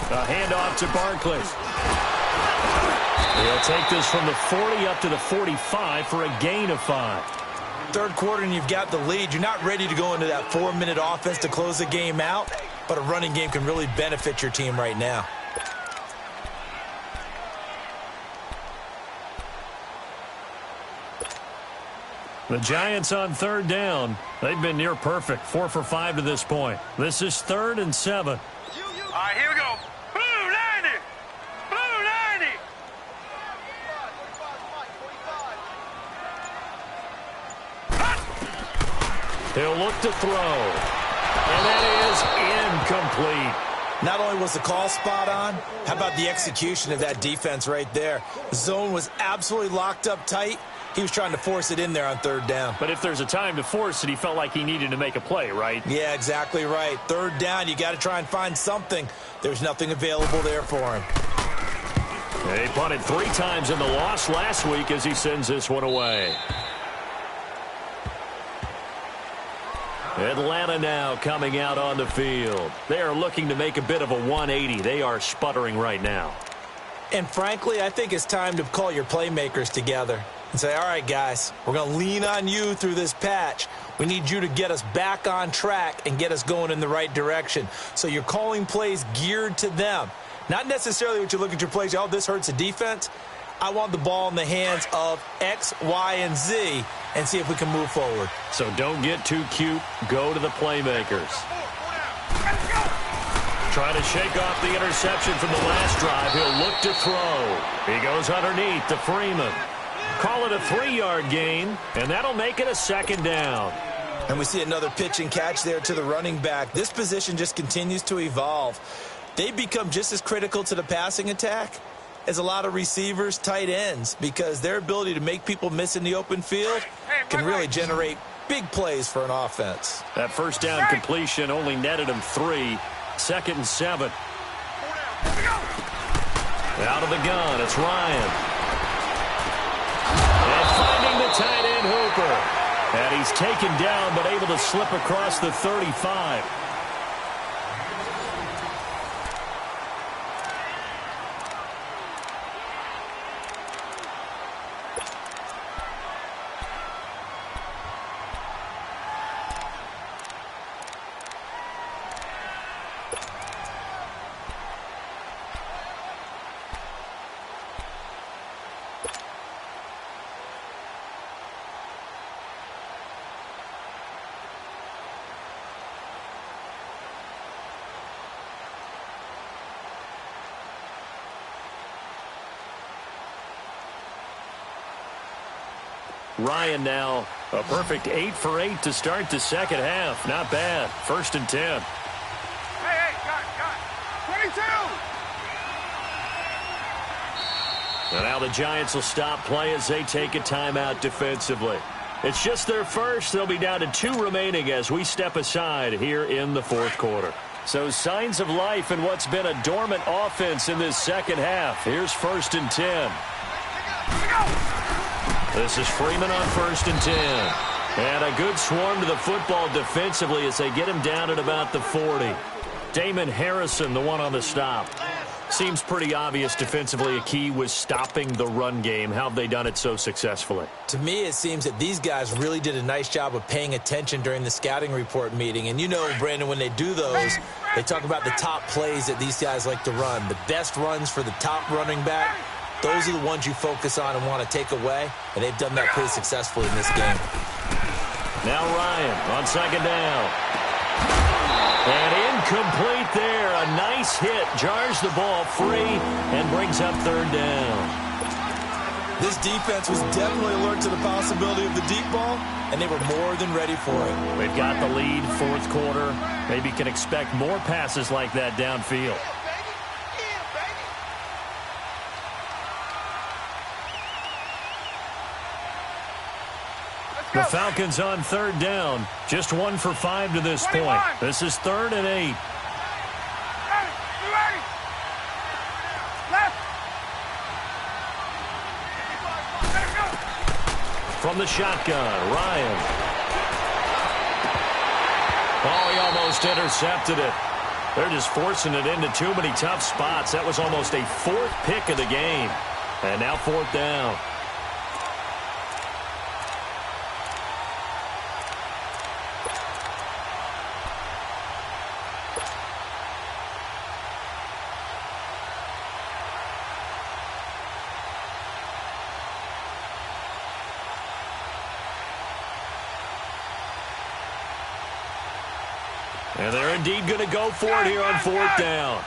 Speaker 1: A handoff to Barkley. He'll take this from the 40 up to the 45 for a gain of 5.
Speaker 2: 3rd quarter and you've got the lead. You're not ready to go into that 4-minute offense to close the game out, but a running game can really benefit your team right now.
Speaker 1: The Giants on 3rd down. They've been near perfect. 4 for 5 to this point. This is 3rd and 7.
Speaker 3: All right, here we go. Blue 90. Blue 90.
Speaker 1: He'll look to throw. And that is incomplete.
Speaker 2: Not only was the call spot on, how about the execution of that defense right there? The zone was absolutely locked up tight. He was trying to force it in there on 3rd down.
Speaker 1: But if there's a time to force it, he felt like he needed to make a play, right?
Speaker 2: Yeah, exactly right. 3rd down, you got to try and find something. There's nothing available there for him.
Speaker 1: He punted 3 times in the loss last week as he sends this one away. Atlanta now coming out on the field. They are looking to make a bit of a 180. They are sputtering right now.
Speaker 2: And frankly, I think it's time to call your playmakers together and say, all right, guys, we're going to lean on you through this patch. We need you to get us back on track and get us going in the right direction. So you're calling plays geared to them. Not necessarily what you look at your plays, oh, this hurts the defense. I want the ball in the hands of X, Y, and Z and see if we can move forward.
Speaker 1: So don't get too cute. Go to the playmakers. Trying to shake off the interception from the last drive. He'll look to throw. He goes underneath to Freeman. Call it a 3-yard gain, and that'll make it a 2nd down.
Speaker 2: And we see another pitch and catch there to the running back. This position just continues to evolve. They become just as critical to the passing attack as a lot of receivers, tight ends, because their ability to make people miss in the open field can really generate big plays for an offense.
Speaker 1: That first down completion only netted him 3. 2nd and 7. Out of the gun, it's Ryan. And finding the tight end Hooper. And he's taken down but able to slip across the 35. Ryan now a perfect 8 for 8 to start the second half. Not bad. 1st and 10.
Speaker 3: Hey, got 22!
Speaker 1: And now the Giants will stop play as they take a timeout defensively. It's just their first. They'll be down to 2 remaining as we step aside here in the 4th quarter. So signs of life in what's been a dormant offense in this second half. Here's 1st and 10. This is Freeman on 1st and 10. And a good swarm to the football defensively as they get him down at about the 40. Damon Harrison, the one on the stop. Seems pretty obvious defensively a key was stopping the run game. How have they done it so successfully?
Speaker 2: To me, it seems that these guys really did a nice job of paying attention during the scouting report meeting. And you know, Brandon, when they do those, they talk about the top plays that these guys like to run. The best runs for the top running back, those are the ones you focus on and want to take away. And they've done that pretty successfully in this game.
Speaker 1: Now Ryan on 2nd down. And incomplete there. A nice hit. Jars the ball free and brings up 3rd down.
Speaker 2: This defense was definitely alert to the possibility of the deep ball, and they were more than ready for it.
Speaker 1: They've got the lead, 4th quarter. Maybe can expect more passes like that downfield. The Falcons on 3rd down. Just 1 for 5 to this point. This is 3rd and 8. From the shotgun, Ryan. Oh, he almost intercepted it. They're just forcing it into too many tough spots. That was almost a 4th pick of the game. And now 4th down. And they're indeed going to go for it here on 4th down.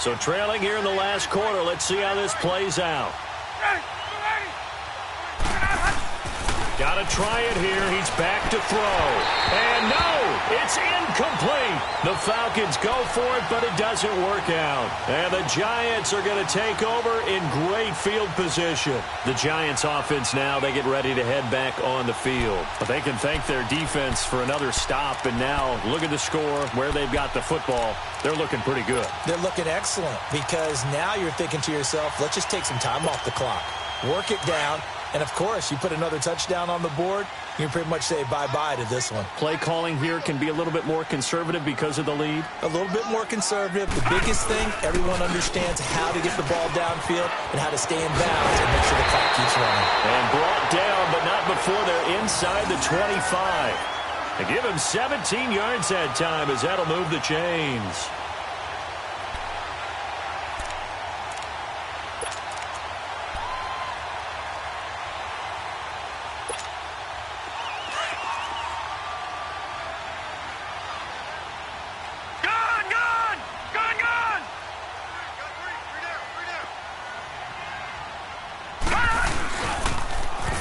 Speaker 1: So trailing here in the last quarter. Let's see how this plays out. Got to try it here. He's back to throw. And no, it's incomplete. The Falcons go for it, but it doesn't work out. And the Giants are going to take over in great field position. The Giants offense now, they get ready to head back on the field. But they can thank their defense for another stop. And now look at the score, where they've got the football. They're looking pretty good.
Speaker 2: They're looking excellent because now you're thinking to yourself, let's just take some time off the clock. Work it down. And, of course, you put another touchdown on the board, you can pretty much say bye-bye to this one.
Speaker 1: Play calling here can be a little bit more conservative because of the lead.
Speaker 2: A little bit more conservative. The biggest thing, everyone understands how to get the ball downfield and how to stay in bounds and make sure the clock keeps running.
Speaker 1: And brought down, but not before they're inside the 25. They give him 17 yards that time as that'll move the chains.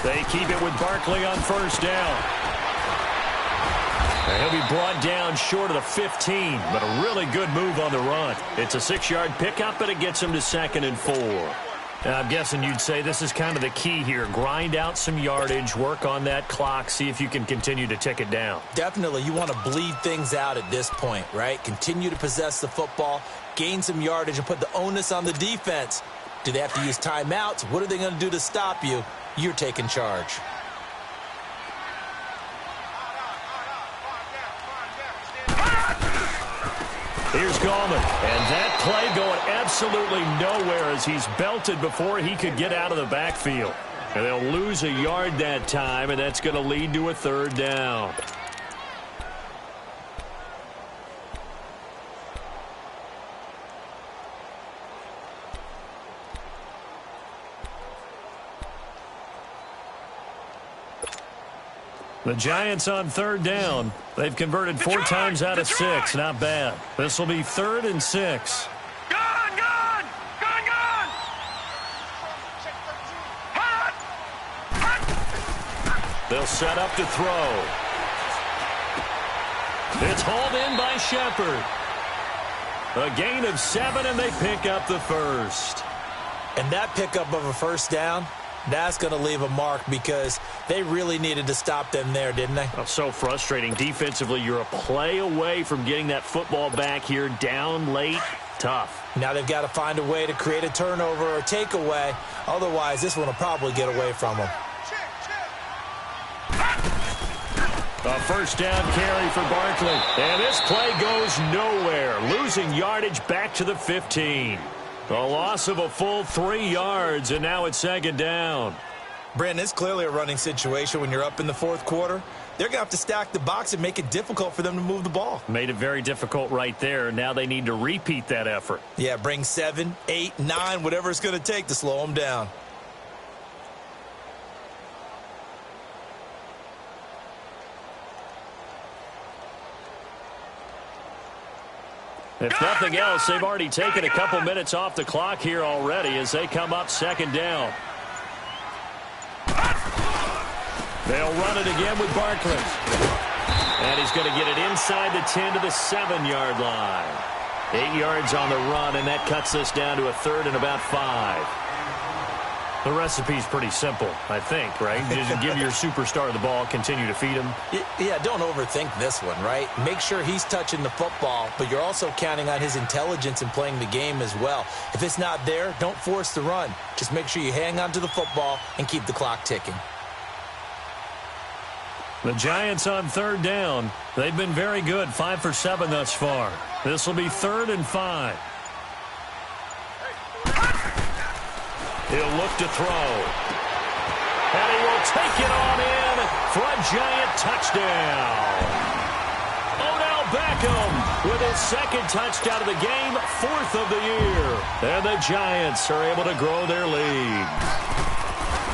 Speaker 1: They keep it with Barkley on 1st down. And he'll be brought down short of the 15, but a really good move on the run. It's a 6-yard pickup, but it gets him to 2nd and 4. I'm guessing you'd say this is kind of the key here. Grind out some yardage, work on that clock, see if you can continue to tick it down.
Speaker 2: Definitely. You want to bleed things out at this point, right? Continue to possess the football, gain some yardage, and put the onus on the defense. Do they have to use timeouts? What are they going to do to stop you? You're taking charge.
Speaker 1: Here's Gallman, and that play going absolutely nowhere as he's belted before he could get out of the backfield. And they'll lose a yard that time, and that's going to lead to a 3rd down. The Giants on 3rd down. They've converted 4 times out of 6. Not bad. This will be 3rd and 6. They'll set up to throw. It's hauled in by Shepard. A gain of 7, and they pick up the first.
Speaker 2: And that pickup of a first down, that's going to leave a mark because they really needed to stop them there, didn't they?
Speaker 1: Oh, so frustrating. Defensively, you're a play away from getting that football back here down late. Tough.
Speaker 2: Now they've got to find a way to create a turnover or takeaway. Otherwise, this one will probably get away from them.
Speaker 1: A first down carry for Barkley. And this play goes nowhere. Losing yardage back to the 15. A loss of a full 3 yards, and now it's second down.
Speaker 2: Brandon, it's clearly a running situation when you're up in the fourth quarter. They're going to have to stack the box and make it difficult for them to move the ball.
Speaker 1: Made it very difficult right there. Now they need to repeat that effort.
Speaker 2: Yeah, bring 7, 8, 9, whatever it's going to take to slow them down.
Speaker 1: If nothing else, they've already taken a couple minutes off the clock here already as they come up second down. They'll run it again with Barkley. And he's going to get it inside the 10 to the 7-yard line. 8 yards on the run, and that cuts us down to a third and about 5. The recipe's pretty simple, I think, right? Just give your superstar the ball, continue to feed him.
Speaker 2: Yeah, don't overthink this one, right? Make sure he's touching the football, but you're also counting on his intelligence in playing the game as well. If it's not there, don't force the run. Just make sure you hang on to the football and keep the clock ticking.
Speaker 1: The Giants on third down. They've been very good, 5 for 7 thus far. This will be 3rd and 5. He'll look to throw. And he will take it on in for a Giant touchdown. Odell Beckham with his 2nd touchdown of the game, 4th of the year. And the Giants are able to grow their lead.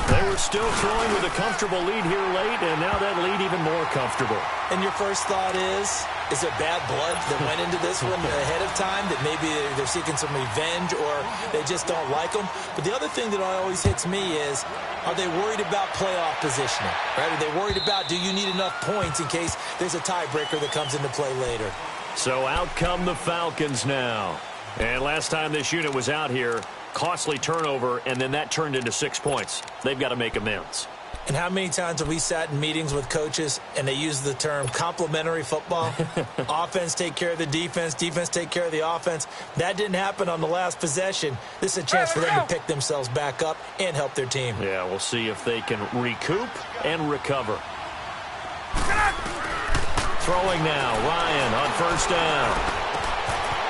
Speaker 1: They were still throwing with a comfortable lead here late, and now that lead even more comfortable.
Speaker 2: And your first thought is there bad blood that went into this one ahead of time, that maybe they're seeking some revenge or they just don't like them? But the other thing that always hits me is, are they worried about playoff positioning? Right? Are they worried about, do you need enough points in case there's a tiebreaker that comes into play later?
Speaker 1: So out come the Falcons now. And last time this unit was out here, costly turnover, and then that turned into 6 points. They've got to make amends.
Speaker 2: And how many times have we sat in meetings with coaches and they use the term complementary football? Offense take care of the defense, defense take care of the offense. That didn't happen on the last possession. This is a chance for them to pick themselves back up and help their team.
Speaker 1: Yeah, we'll see if they can recoup and recover. Throwing now, Ryan on first down.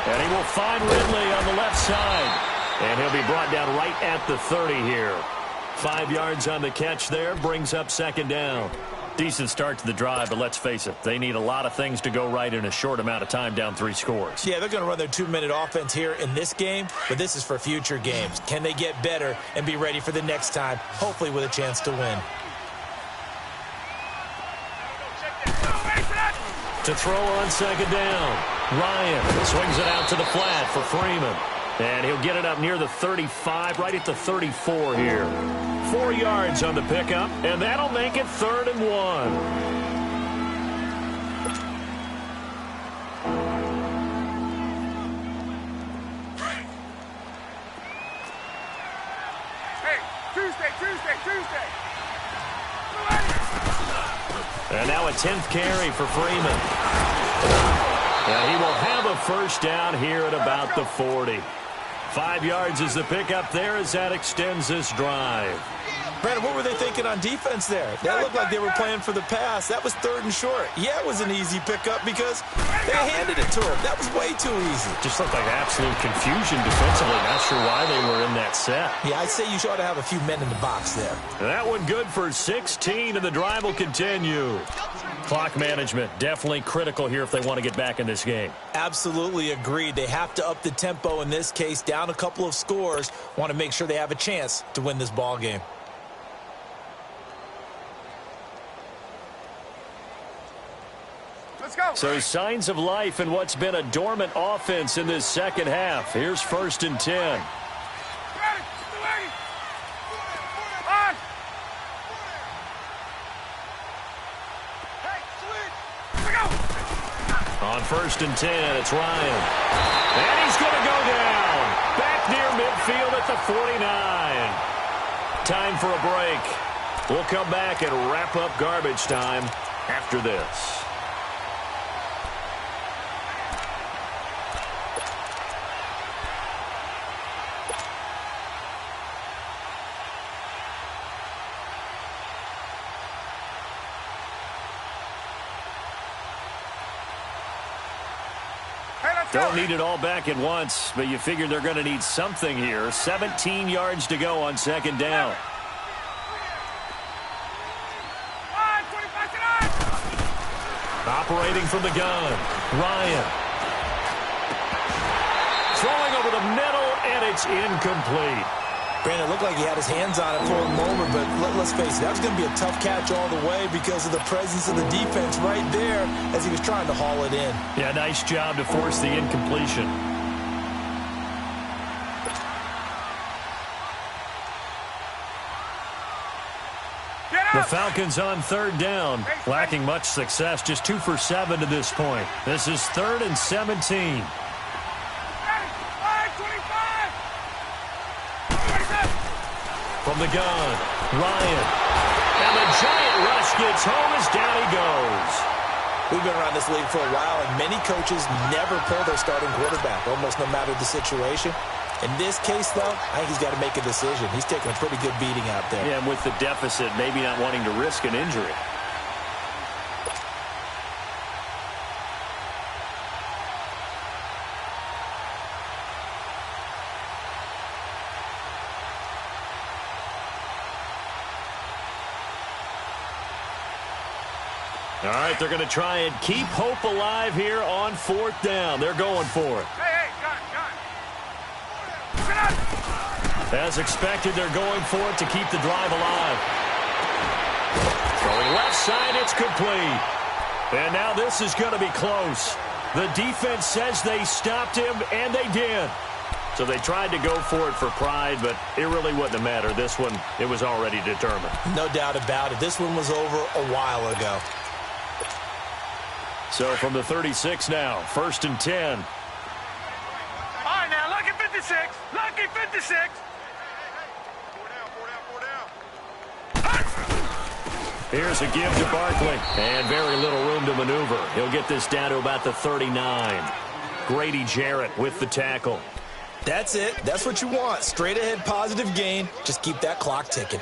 Speaker 1: And he will find Ridley on the left side. And he'll be brought down right at the 30 here. 5 yards on the catch there, brings up second down. Decent start to the drive, but let's face it, they need a lot of things to go right in a short amount of time, down 3 scores.
Speaker 2: Yeah, they're going to run their 2-minute offense here in this game, but this is for future games. Can they get better and be ready for the next time, hopefully with a chance to win?
Speaker 1: To throw on second down, Ryan swings it out to the flat for Freeman. And he'll get it up near the 35, right at the 34 here. 4 yards on the pickup, and that'll make it 3rd and 1.
Speaker 3: Hey, Tuesday.
Speaker 1: And now a 10th carry for Freeman. And he will have a first down here at about the 40. 5 yards is the pickup there as that extends this drive.
Speaker 2: Brandon, what were they thinking on defense there? That looked like they were playing for the pass. That was 3rd and short. Yeah, it was an easy pickup because they handed it to him. That was way too easy.
Speaker 1: Just looked like absolute confusion defensively. Not sure why they were in that set.
Speaker 2: Yeah, I'd say you ought to have a few men in the box there.
Speaker 1: That one good for 16, and the drive will continue. Clock management, definitely critical here if they want to get back in this game.
Speaker 2: Absolutely agreed. They have to up the tempo in this case, down a couple of scores. Want to make sure they have a chance to win this ball game.
Speaker 3: Let's go.
Speaker 1: So signs of life in what's been a dormant offense in this second half. Here's 1st and 10. On 1st and 10, it's Ryan. And he's going to go down. Back near midfield at the 49. Time for a break. We'll come back and wrap up garbage time after this. Don't need it all back at once, but you figure they're going to need something here. 17 yards to go on 2nd down. Operating from the gun, Ryan. Throwing over the middle, and it's incomplete.
Speaker 2: Brandon, it looked like he had his hands on it for a moment, but let's face it, that was going to be a tough catch all the way because of the presence of the defense right there as he was trying to haul it in.
Speaker 1: Yeah, nice job to force the incompletion. The Falcons on 3rd down, lacking much success, just 2 for 7 to this point. This is 3rd and 17. From the gun, Ryan. And the giant rush gets home as down he goes.
Speaker 2: We've been around this league for a while, and many coaches never pull their starting quarterback, almost no matter the situation. In this case, though, I think he's got to make a decision. He's taking a pretty good beating out there.
Speaker 1: Yeah, and with the deficit, maybe not wanting to risk an injury. All right, they're going to try and keep hope alive here on 4th down. They're going for it.
Speaker 3: Hey, gun.
Speaker 1: As expected, they're going for it to keep the drive alive. Throwing left side, it's complete. And now this is going to be close. The defense says they stopped him, and they did. So they tried to go for it for pride, but it really wouldn't have mattered. This one, it was already determined.
Speaker 2: No doubt about it. This one was over a while ago.
Speaker 1: So from the 36 now, 1st and 10.
Speaker 3: All right, now, lucky 56. Lucky 56.
Speaker 1: Here's a give to Barkley. And very little room to maneuver. He'll get this down to about the 39. Grady Jarrett with the tackle.
Speaker 2: That's it. That's what you want. Straight ahead positive gain. Just keep that clock ticking.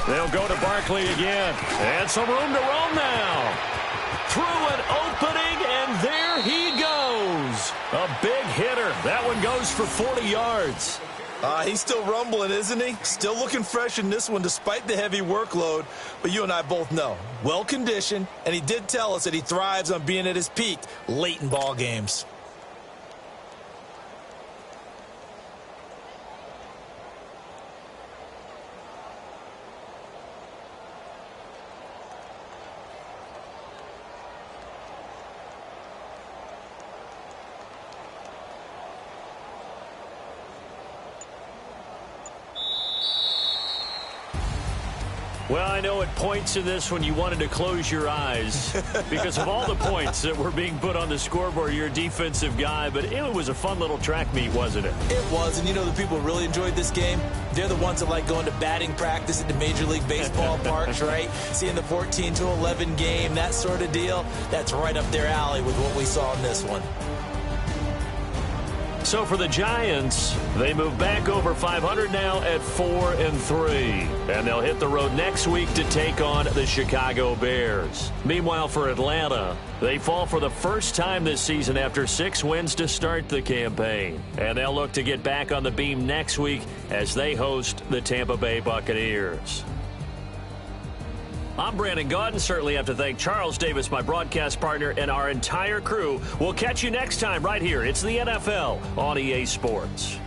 Speaker 1: They'll go to Barkley again. And some room to roam now. Through an opening, and there he goes. A big hitter. That one goes for 40 yards.
Speaker 2: He's still rumbling, isn't he? Still looking fresh in this one despite the heavy workload. But you and I both know, well-conditioned, and he did tell us that he thrives on being at his peak late in ball games.
Speaker 1: Well, I know at points in this when you wanted to close your eyes because of all the points that were being put on the scoreboard. You're a defensive guy, but it was a fun little track meet, wasn't it?
Speaker 2: It was, and you know the people who really enjoyed this game? They're the ones that like going to batting practice at the Major League Baseball parks, right? Seeing the 14-11 game, that sort of deal. That's right up their alley with what we saw in this one.
Speaker 1: So for the Giants, they move back over 500 now at 4-3. And they'll hit the road next week to take on the Chicago Bears. Meanwhile, for Atlanta, they fall for the first time this season after 6 wins to start the campaign. And they'll look to get back on the beam next week as they host the Tampa Bay Buccaneers. I'm Brandon Gaudin. Certainly have to thank Charles Davis, my broadcast partner, and our entire crew. We'll catch you next time right here. It's the NFL on EA Sports.